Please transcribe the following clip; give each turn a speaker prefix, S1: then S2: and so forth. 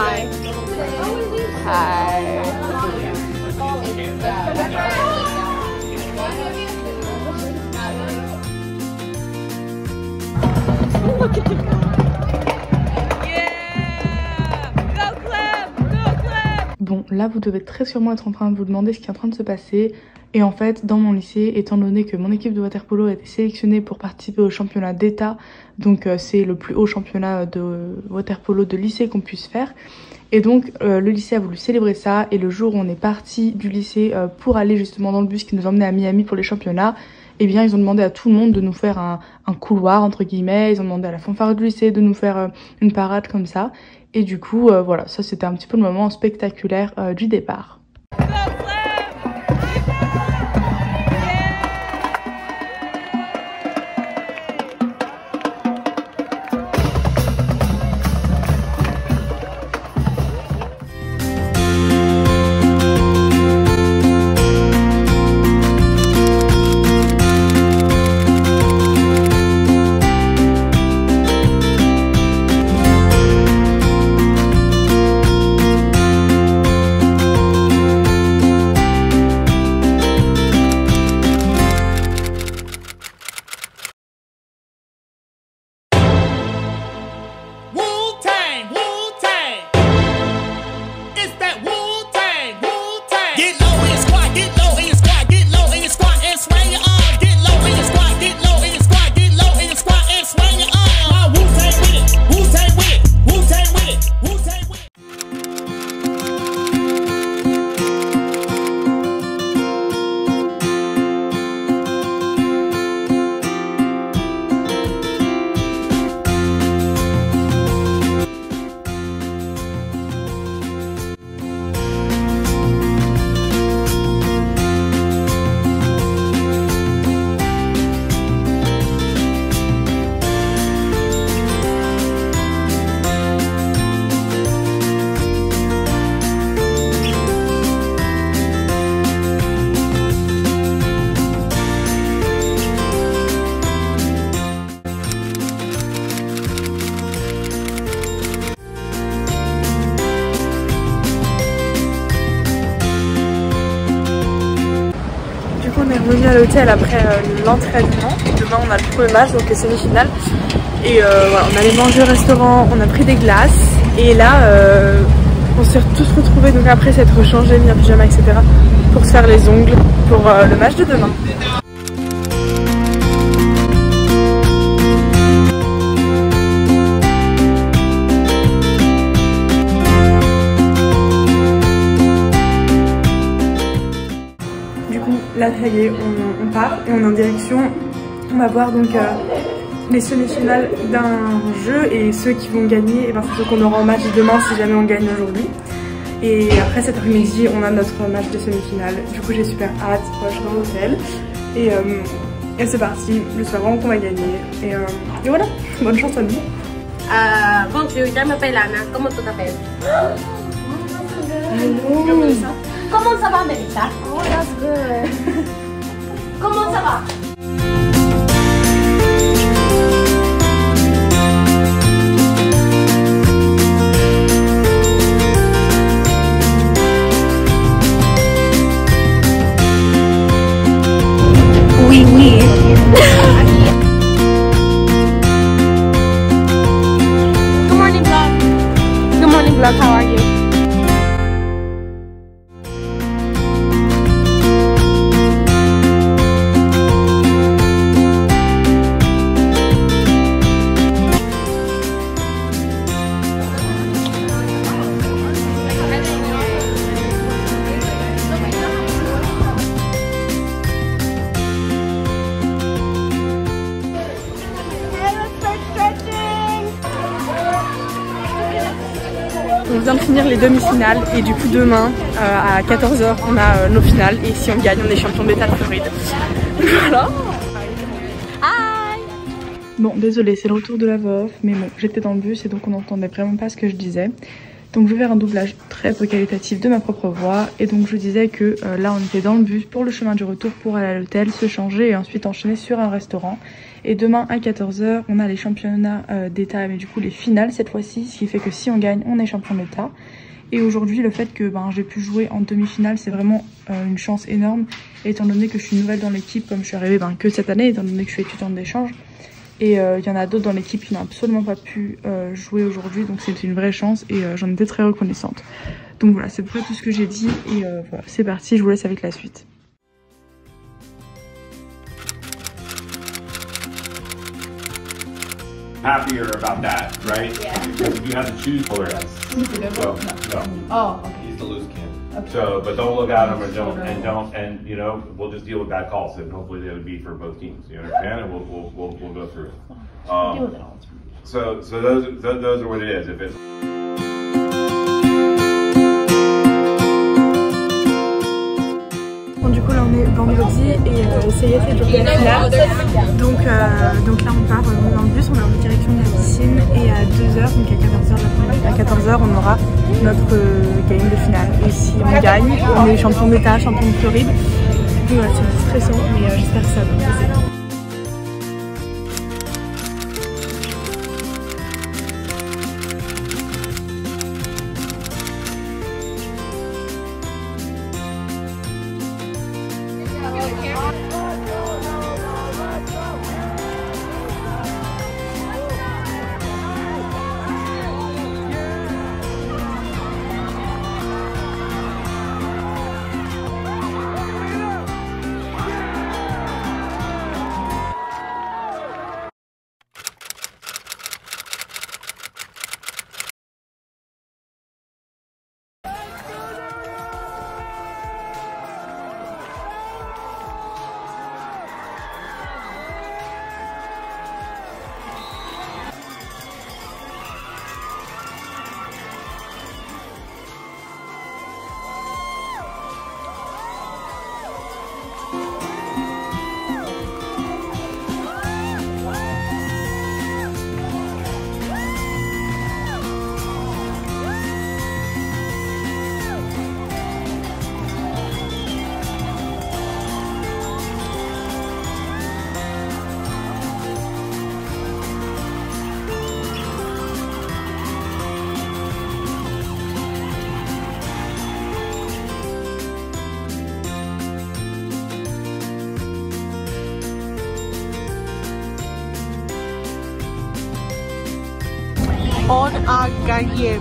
S1: Hi. Hi. Look at the yeah! Go club! Go club! Bon, là vous devez très sûrement être en train de vous demander ce qui est en train de se passer. Et en fait, dans mon lycée, étant donné que mon équipe de water-polo a été sélectionnée pour participer au championnat d'État, donc c'est le plus haut championnat de water-polo de lycée qu'on puisse faire. Et donc le lycée a voulu célébrer ça, et le jour où on est parti du lycée pour aller justement dans le bus qui nous emmenait à Miami pour les championnats, eh bien ils ont demandé à tout le monde de nous faire un couloir entre guillemets, ils ont demandé à la fanfare du lycée de nous faire une parade comme ça. Et du coup voilà, ça c'était un petit peu le moment spectaculaire du départ. On est revenu à l'hôtel après l'entraînement. Demain on a le premier match, donc les semi-finales. Et voilà, on allait manger au restaurant, on a pris des glaces. Et là on s'est tous retrouvés donc après s'être changés, mis en pyjama, etc. pour se faire les ongles pour le match de demain. Là ça y est, on part et on est en direction, on va voir donc les semi-finales d'un jeu, et ceux qui vont gagner, et ben c'est ceux qu'on aura en match demain si jamais on gagne aujourd'hui. Et après cet après-midi on a notre match de semi-finale, du coup j'ai super hâte, je suis dans l'hôtel et c'est parti, j'espère vraiment qu'on va gagner et voilà, bonne chance à nous.
S2: Bonjour, je m'appelle Anna, comment tu t'appelles? Comment ça va, Melissa? Oh, that's good. Comment ça va?
S1: Oui, oui.
S2: Good morning, vlog. Good morning, vlog.
S1: On vient de finir les demi-finales et du coup demain à 14 h on a nos finales et si on gagne on est champion d'État de Floride. Voilà. Bon désolé c'est le retour de la voix off mais bon j'étais dans le bus et donc on n'entendait vraiment pas ce que je disais. Donc je vais faire un doublage très peu qualitatif de ma propre voix et donc je disais que là on était dans le bus pour le chemin du retour pour aller à l'hôtel, se changer et ensuite enchaîner sur un restaurant. Et demain à 14 h on a les championnats d'État mais du coup les finales cette fois-ci, ce qui fait que si on gagne on est champion d'État. Et aujourd'hui le fait que j'ai pu jouer en demi-finale c'est vraiment une chance énorme étant donné que je suis nouvelle dans l'équipe comme je suis arrivée que cette année étant donné que je suis étudiante d'échange. Et il y en a d'autres dans l'équipe qui n'ont absolument pas pu jouer aujourd'hui donc c'est une vraie chance et j'en étais très reconnaissante. Donc voilà c'est à peu près tout ce que j'ai dit et voilà c'est parti, je vous laisse avec la suite.
S3: Happier about that, right?
S2: Yeah.
S3: Because you have to choose for it. So, no.
S2: Oh, okay.
S3: He's the loose can.
S2: Okay.
S3: So, but don't look at him and you know, we'll just deal with bad calls and hopefully they would be for both teams. You understand? And we'll go through it.
S2: Deal with it all.
S3: So those are what it is. If it's
S1: Bon, du coup là on est vendredi et ça y est c'est le jour de la finale. Donc là on part dans le bus, on est en direction de la piscine et à 2 h donc à 14 h on aura notre game de finale. Et si on gagne, on est champion d'État, champion de Floride. Donc voilà c'est stressant mais j'espère que ça va passer.
S4: On a gagné.